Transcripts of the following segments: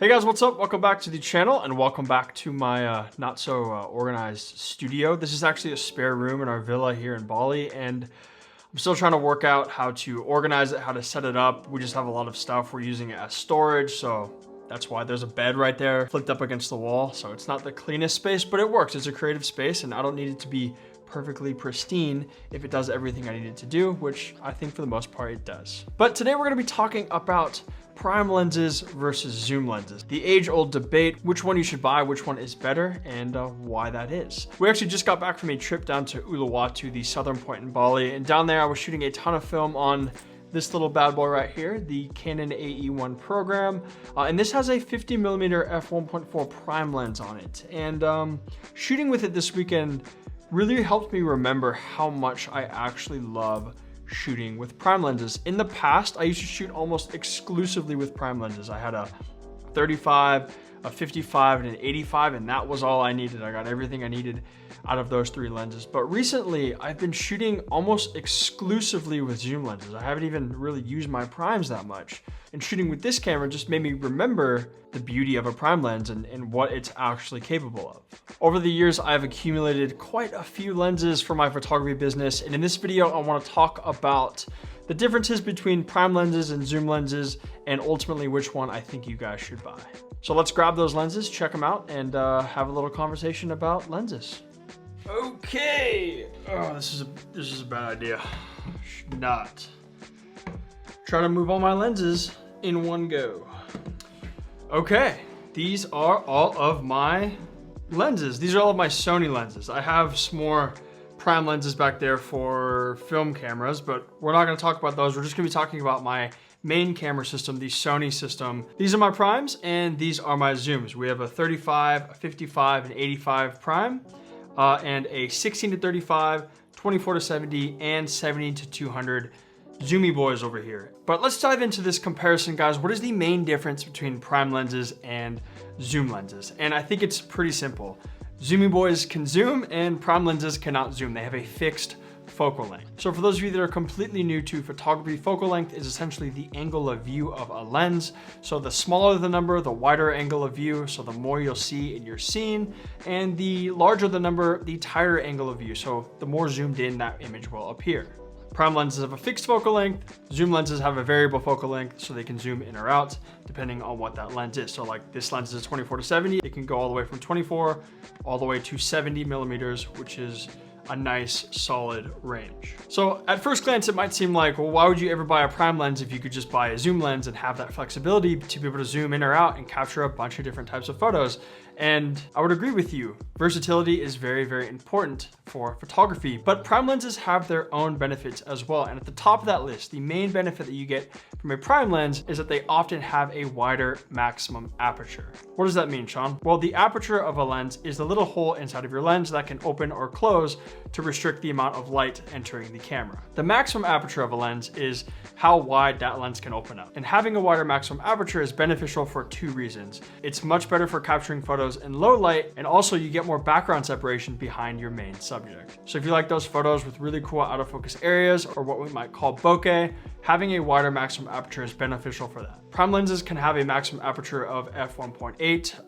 Hey guys, what's up? Welcome back to the channel and welcome back to my not so organized studio. This is actually a spare room in our villa here in Bali, and I'm still trying to work out how to organize it, how to set it up. We just have a lot of stuff. We're using it as storage, so that's why there's a bed right there flipped up against the wall. So it's not the cleanest space, but it works. It's a creative space and I don't need it to be perfectly pristine if it does everything I need it to do, which I think for the most part it does. But today we're gonna be talking about prime lenses versus zoom lenses. The age-old debate, which one you should buy, which one is better, and why that is. We actually just got back from a trip down to Uluwatu, the southern point in Bali, and down there I was shooting a ton of film on this little bad boy right here, the Canon AE1 program. And this has a 50mm f1.4 prime lens on it. And shooting with it this weekend really helped me remember how much I actually love shooting with prime lenses. In the past, I used to shoot almost exclusively with prime lenses. I had a 35, a 55, and an 85, and that was all I needed. I got everything I needed out of those three lenses. But recently, I've been shooting almost exclusively with zoom lenses. I haven't even really used my primes that much. And shooting with this camera just made me remember the beauty of a prime lens and what it's actually capable of. Over the years, I've accumulated quite a few lenses for my photography business. And in this video, I want to talk about the differences between prime lenses and zoom lenses, and ultimately which one I think you guys should buy. So let's grab those lenses, check them out, and have a little conversation about lenses. Okay. Oh, this is a bad idea. Should not try to move all my lenses in one go. Okay, these are all of my lenses. These are all of my Sony lenses. I have some more prime lenses back there for film cameras, but we're not gonna talk about those. We're just gonna be talking about my main camera system, the Sony system. These are my primes and these are my zooms. We have a 35, a 55, and 85 prime, and a 16 to 35, 24 to 70, and 70 to 200 zoomy boys over here. But let's dive into this comparison, guys. What is the main difference between prime lenses and zoom lenses? And I think it's pretty simple. Zoomy boys can zoom and prime lenses cannot zoom. They have a fixed focal length. So for those of you that are completely new to photography, focal length is essentially the angle of view of a lens. So the smaller the number, the wider angle of view, so the more you'll see in your scene, and the larger the number, the tighter angle of view, so the more zoomed in that image will appear. Prime lenses have a fixed focal length. Zoom lenses have a variable focal length, so they can zoom in or out depending on what that lens is. So like this lens is 24 to 70. It can go all the way from 24 all the way to 70 millimeters, which is a nice solid range. So at first glance, it might seem like, well, why would you ever buy a prime lens if you could just buy a zoom lens and have that flexibility to be able to zoom in or out and capture a bunch of different types of photos? And I would agree with you. Versatility is very, very important for photography, but prime lenses have their own benefits as well. And at the top of that list, the main benefit that you get from a prime lens is that they often have a wider maximum aperture. What does that mean, Sean? Well, the aperture of a lens is the little hole inside of your lens that can open or close to restrict the amount of light entering the camera. The maximum aperture of a lens is how wide that lens can open up. And having a wider maximum aperture is beneficial for two reasons. It's much better for capturing photos in low light, and also you get more background separation behind your main subject. So if you like those photos with really cool out of focus areas, or what we might call bokeh, having a wider maximum aperture is beneficial for that. Prime lenses can have a maximum aperture of f1.8,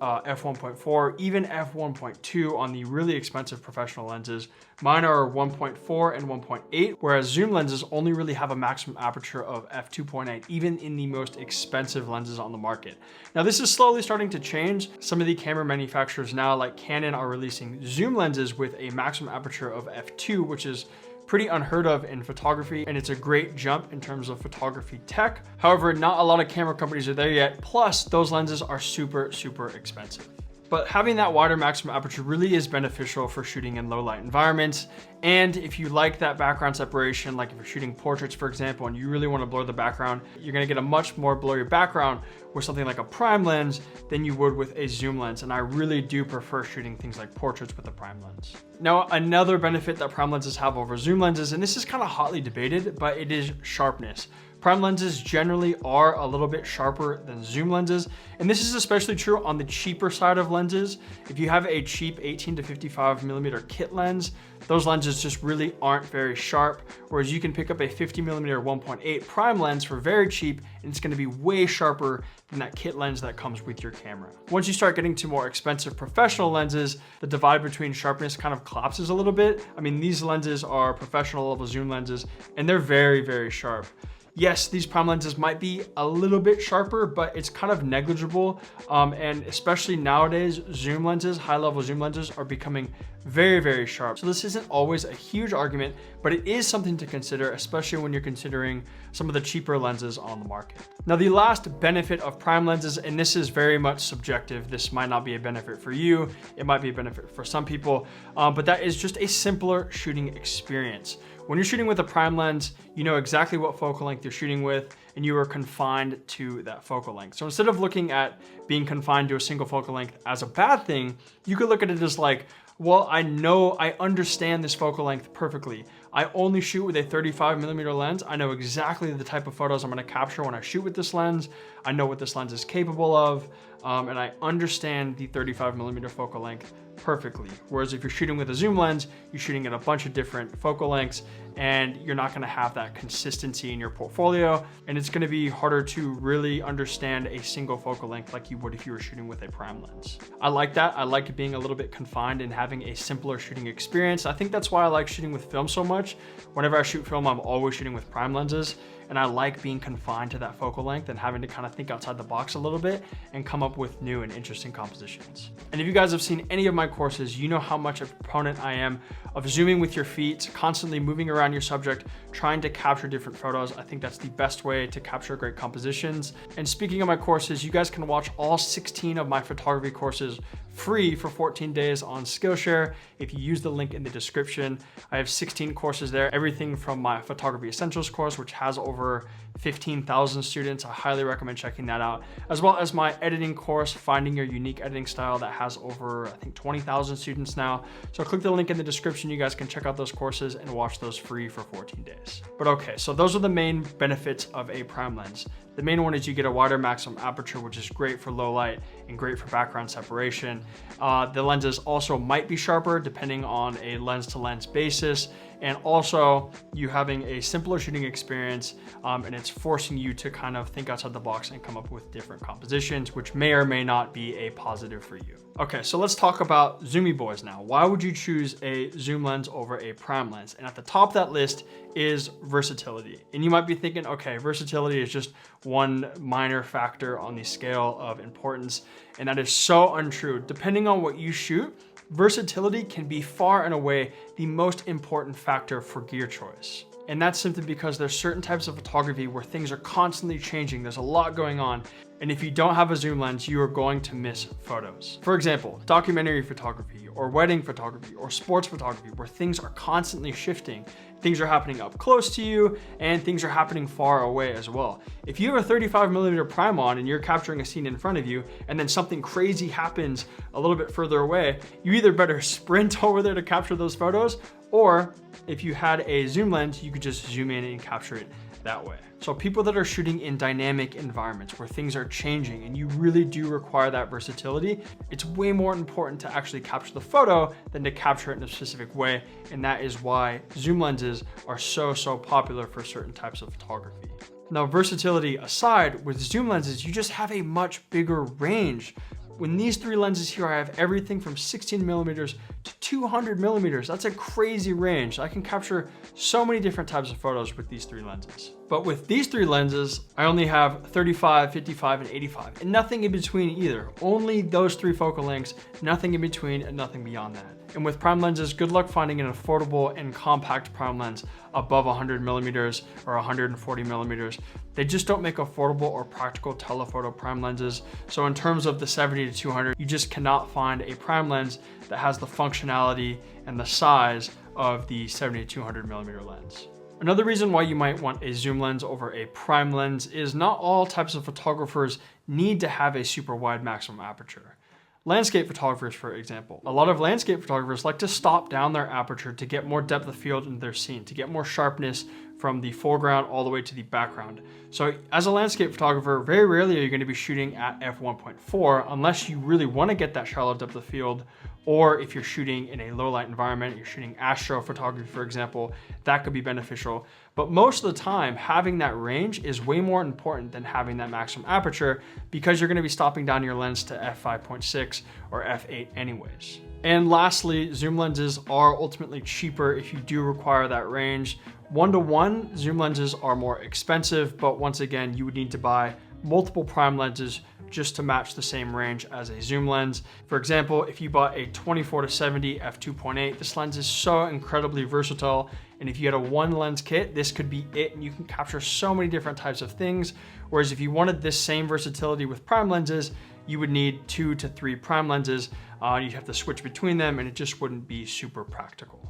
f1.4, even f1.2 on the really expensive professional lenses. Mine are 1.4 and 1.8, whereas zoom lenses only really have a maximum aperture of f2.8, even in the most expensive lenses on the market. Now this is slowly starting to change. Some of the camera manufacturers now, like Canon, are releasing zoom lenses with a maximum aperture of f2, which is pretty unheard of in photography, and it's a great jump in terms of photography tech. However, not a lot of camera companies are there yet. Plus, those lenses are super, super expensive. But having that wider maximum aperture really is beneficial for shooting in low light environments. And if you like that background separation, like if you're shooting portraits, for example, and you really want to blur the background, you're going to get a much more blurry background with something like a prime lens than you would with a zoom lens. And I really do prefer shooting things like portraits with a prime lens. Now, another benefit that prime lenses have over zoom lenses, and this is kind of hotly debated, but it is sharpness. Prime lenses generally are a little bit sharper than zoom lenses, and this is especially true on the cheaper side of lenses. If you have a cheap 18 to 55 millimeter kit lens, those lenses just really aren't very sharp, whereas you can pick up a 50 millimeter 1.8 prime lens for very cheap, and it's gonna be way sharper than that kit lens that comes with your camera. Once you start getting to more expensive professional lenses, the divide between sharpness kind of collapses a little bit. I mean, these lenses are professional level zoom lenses, and they're very, very sharp. Yes, these prime lenses might be a little bit sharper, but it's kind of negligible. And especially nowadays, zoom lenses, high-level zoom lenses are becoming very, very sharp. So this isn't always a huge argument, but it is something to consider, especially when you're considering some of the cheaper lenses on the market. Now, the last benefit of prime lenses, and this is very much subjective, this might not be a benefit for you, it might be a benefit for some people, but that is just a simpler shooting experience. When you're shooting with a prime lens, you know exactly what focal length you're shooting with, and you are confined to that focal length. So instead of looking at being confined to a single focal length as a bad thing, you could look at it as like, well, I understand this focal length perfectly. I only shoot with a 35 millimeter lens. I know exactly the type of photos I'm gonna capture when I shoot with this lens. I know what this lens is capable of, and I understand the 35 millimeter focal length perfectly. Whereas if you're shooting with a zoom lens, you're shooting at a bunch of different focal lengths, and you're not gonna have that consistency in your portfolio, and it's gonna be harder to really understand a single focal length like you would if you were shooting with a prime lens. I like that. I like being a little bit confined and having a simpler shooting experience. I think that's why I like shooting with film so much. Whenever I shoot film, I'm always shooting with prime lenses, and I like being confined to that focal length and having to kind of think outside the box a little bit and come up with new and interesting compositions. And if you guys have seen any of my courses, you know how much a proponent I am of zooming with your feet, constantly moving around your subject, trying to capture different photos. I think that's the best way to capture great compositions. And speaking of my courses, you guys can watch all 16 of my photography courses free for 14 days on Skillshare. If you use the link in the description, I have 16 courses there, everything from my photography essentials course, which has over 15,000 students. I highly recommend checking that out, as well as my editing course, Finding Your Unique Editing Style, that has over, I think, 20,000 students now. So click the link in the description. You guys can check out those courses and watch those free for 14 days. But okay, so those are the main benefits of a prime lens. The main one is you get a wider maximum aperture, which is great for low light and great for background separation. The lenses also might be sharper depending on a lens to lens basis. And also you having a simpler shooting experience, and it's forcing you to kind of think outside the box and come up with different compositions, which may or may not be a positive for you. Okay, so let's talk about zoomy boys now. Why would you choose a zoom lens over a prime lens? And at the top of that list is versatility. And you might be thinking, okay, versatility is just one minor factor on the scale of importance. And that is so untrue. Depending on what you shoot, versatility can be far and away the most important factor for gear choice. And that's simply because there's certain types of photography where things are constantly changing. There's a lot going on. And if you don't have a zoom lens, you are going to miss photos. For example, documentary photography or wedding photography or sports photography, where things are constantly shifting. Things are happening up close to you and things are happening far away as well. If you have a 35 millimeter prime on and you're capturing a scene in front of you and then something crazy happens a little bit further away, you either better sprint over there to capture those photos, or if you had a zoom lens, you could just zoom in and capture it that way. So people that are shooting in dynamic environments where things are changing and you really do require that versatility, it's way more important to actually capture the photo than to capture it in a specific way. And that is why zoom lenses are so popular for certain types of photography. Now, versatility aside, with zoom lenses, you just have a much bigger range. When these three lenses here, I have everything from 16 millimeters to 200 millimeters. That's a crazy range. I can capture so many different types of photos with these three lenses. But with these three lenses, I only have 35, 55, and 85, and nothing in between either. Only those three focal lengths, nothing in between and nothing beyond that. And with prime lenses, good luck finding an affordable and compact prime lens above 100 millimeters or 140 millimeters. They just don't make affordable or practical telephoto prime lenses. So in terms of the 70 to 200, you just cannot find a prime lens that has the functionality and the size of the 70 to 200 millimeter lens. Another reason why you might want a zoom lens over a prime lens is not all types of photographers need to have a super wide maximum aperture. Landscape photographers, for example. A lot of landscape photographers like to stop down their aperture to get more depth of field in their scene, to get more sharpness from the foreground all the way to the background. So as a landscape photographer, very rarely are you going to be shooting at f1.4 unless you really want to get that shallow depth of field, or if you're shooting in a low light environment, you're shooting astrophotography, for example, that could be beneficial. But most of the time, having that range is way more important than having that maximum aperture, because you're going to be stopping down your lens to f5.6 or f8 anyways. And lastly, zoom lenses are ultimately cheaper if you do require that range. 1-to-1 zoom lenses are more expensive, but once again, you would need to buy multiple prime lenses just to match the same range as a zoom lens. For example, if you bought a 24-to-70 f2.8, this lens is so incredibly versatile. And if you had a one lens kit, this could be it, and you can capture so many different types of things. Whereas if you wanted this same versatility with prime lenses, you would need 2 to 3 prime lenses. You'd have to switch between them, and it just wouldn't be super practical.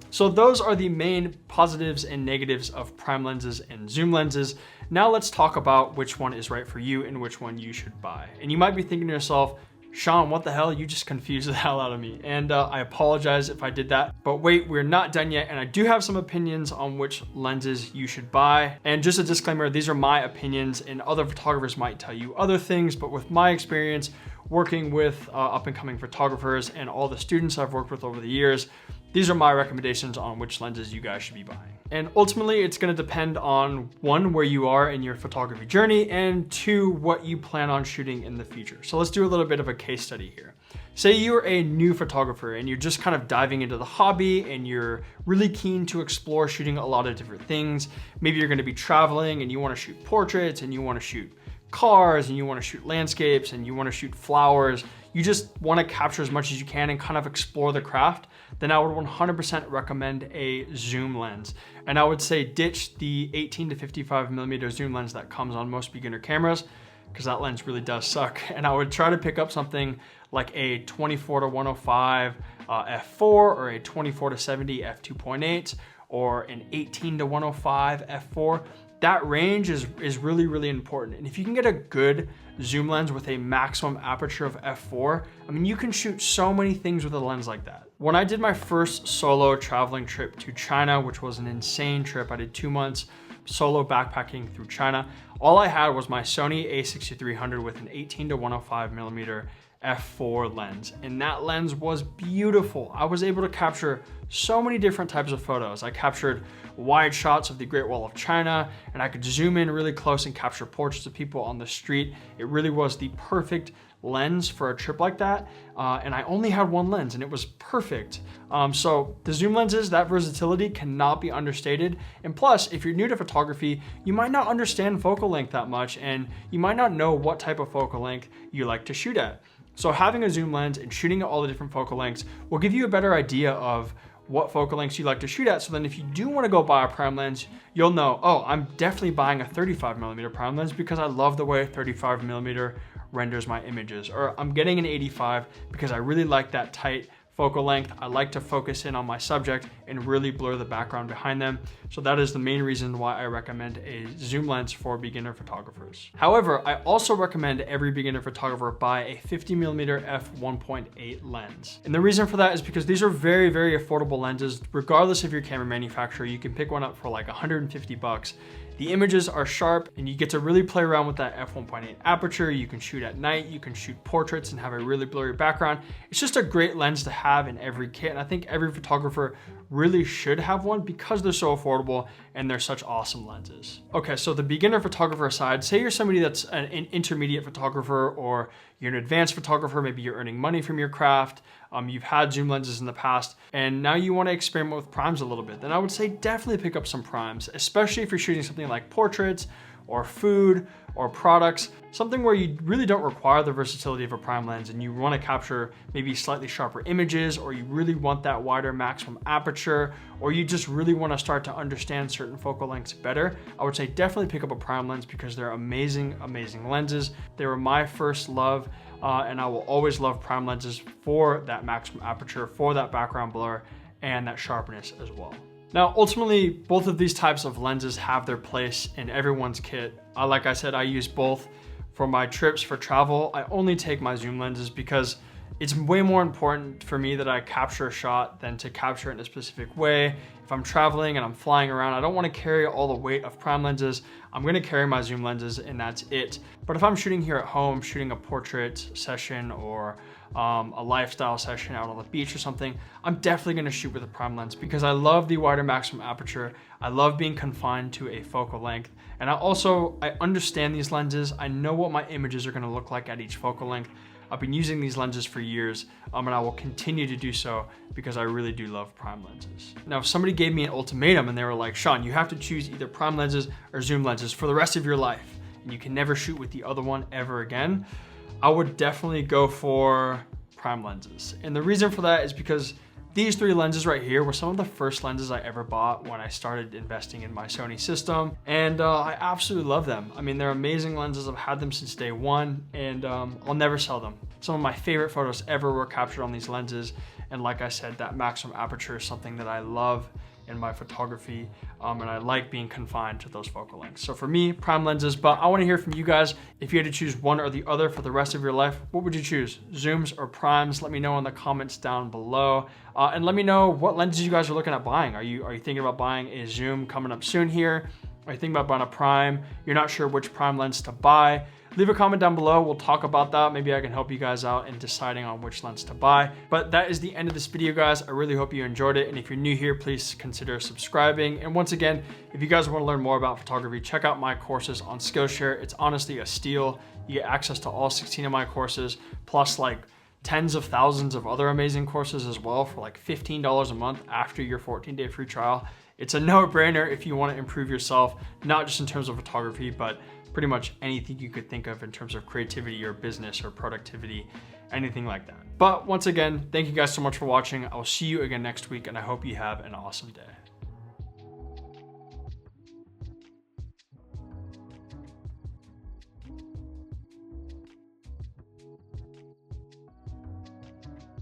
So those are the main positives and negatives of prime lenses and zoom lenses. Now let's talk about which one is right for you and which one you should buy. And you might be thinking to yourself, Sean, what the hell? You just confused the hell out of me. And I apologize if I did that. But wait, we're not done yet. And I do have some opinions on which lenses you should buy. And just a disclaimer, these are my opinions, and other photographers might tell you other things. But with my experience working with up and coming photographers and all the students I've worked with over the years, these are my recommendations on which lenses you guys should be buying. And ultimately, it's gonna depend on 1, where you are in your photography journey, and 2, what you plan on shooting in the future. So let's do a little bit of a case study here. Say you're a new photographer and you're just kind of diving into the hobby and you're really keen to explore shooting a lot of different things. Maybe you're gonna be traveling and you wanna shoot portraits, and you wanna shoot cars, and you wanna shoot landscapes, and you wanna shoot flowers. You just wanna capture as much as you can and kind of explore the craft. Then I would 100% recommend a zoom lens. And I would say ditch the 18 to 55 millimeter zoom lens that comes on most beginner cameras, because that lens really does suck. And I would try to pick up something like a 24-to-105 f4, or a 24-to-70 f2.8, or an 18-to-105 f4. That range is really, really important. And if you can get a good zoom lens with a maximum aperture of f4, I mean, you can shoot so many things with a lens like that. When I did my first solo traveling trip to China, which was an insane trip, I did 2 months solo backpacking through China. All I had was my Sony a6300 with an 18-to-105 millimeter f4 lens, and that lens was beautiful. I was able to capture so many different types of photos. I captured wide shots of the Great Wall of China, and I could zoom in really close and capture portraits of people on the street. It really was the perfect lens for a trip like that. And I only had one lens, and it was perfect. So the zoom lenses, that versatility cannot be understated. And plus, if you're new to photography, you might not understand focal length that much, and you might not know what type of focal length you like to shoot at. So having a zoom lens and shooting at all the different focal lengths will give you a better idea of what focal lengths you like to shoot at. So then if you do want to go buy a prime lens, you'll know, oh, I'm definitely buying a 35 millimeter prime lens because I love the way 35 millimeter renders my images. Or I'm getting an 85 because I really like that tight focal length. I like to focus in on my subject and really blur the background behind them. So that is the main reason why I recommend a zoom lens for beginner photographers. However, I also recommend every beginner photographer buy a 50 millimeter f1.8 lens. And the reason for that is because these are very, very affordable lenses. Regardless of your camera manufacturer, you can pick one up for like 150 bucks. The images are sharp, and you get to really play around with that f1.8 aperture. You can shoot at night, you can shoot portraits and have a really blurry background. It's just a great lens to have in every kit, and I think every photographer really should have one because they're so affordable and they're such awesome lenses. Okay, so the beginner photographer aside, say you're somebody that's an intermediate photographer, or you're an advanced photographer, maybe you're earning money from your craft, you've had zoom lenses in the past, and now you want to experiment with primes a little bit, then I would say definitely pick up some primes, especially if you're shooting something like portraits or food or products, something where you really don't require the versatility of a prime lens and you want to capture maybe slightly sharper images, or you really want that wider maximum aperture, or you just really want to start to understand certain focal lengths better. I would say definitely pick up a prime lens because they're amazing, amazing lenses. They were my first love, and I will always love prime lenses for that maximum aperture, for that background blur, and that sharpness as well. Now, ultimately, both of these types of lenses have their place in everyone's kit. Like I said, I use both for my trips for travel. I only take my zoom lenses because It's way more important for me that I capture a shot than to capture it in a specific way. If I'm traveling and I'm flying around, I don't want to carry all the weight of prime lenses. I'm going to carry my zoom lenses and that's it. But if I'm shooting here at home, shooting a portrait session or a lifestyle session out on the beach or something, I'm definitely going to shoot with a prime lens because I love the wider maximum aperture. I love being confined to a focal length. And I understand these lenses. I know what my images are going to look like at each focal length. I've been using these lenses for years, and I will continue to do so because I really do love prime lenses. Now, if somebody gave me an ultimatum and they were like, Sean, you have to choose either prime lenses or zoom lenses for the rest of your life, and you can never shoot with the other one ever again, I would definitely go for prime lenses. And the reason for that is because these three lenses right here were some of the first lenses I ever bought when I started investing in my Sony system. And I absolutely love them. I mean, they're amazing lenses. I've had them since day one and I'll never sell them. Some of my favorite photos ever were captured on these lenses. And like I said, that maximum aperture is something that I love in my photography, and I like being confined to those focal lengths. So for me, prime lenses, but I wanna hear from you guys. If you had to choose one or the other for the rest of your life, what would you choose? Zooms or primes? Let me know in the comments down below. And let me know what lenses you guys are looking at buying. Are you thinking about buying a zoom coming up soon here? Are you thinking about buying a prime? You're not sure which prime lens to buy? Leave a comment down below. We'll talk about that. Maybe I can help you guys out in deciding on which lens to buy. But that is the end of this video, guys. I really hope you enjoyed it. And if you're new here, please consider subscribing. And once again, if you guys want to learn more about photography, check out my courses on Skillshare. It's honestly a steal. You get access to all 16 of my courses, plus like tens of thousands of other amazing courses as well for like $15 a month after your 14-day free trial. It's a no-brainer if you want to improve yourself, not just in terms of photography, but pretty much anything you could think of in terms of creativity or business or productivity, anything like that. But once again, thank you guys so much for watching. I will see you again next week and I hope you have an awesome day.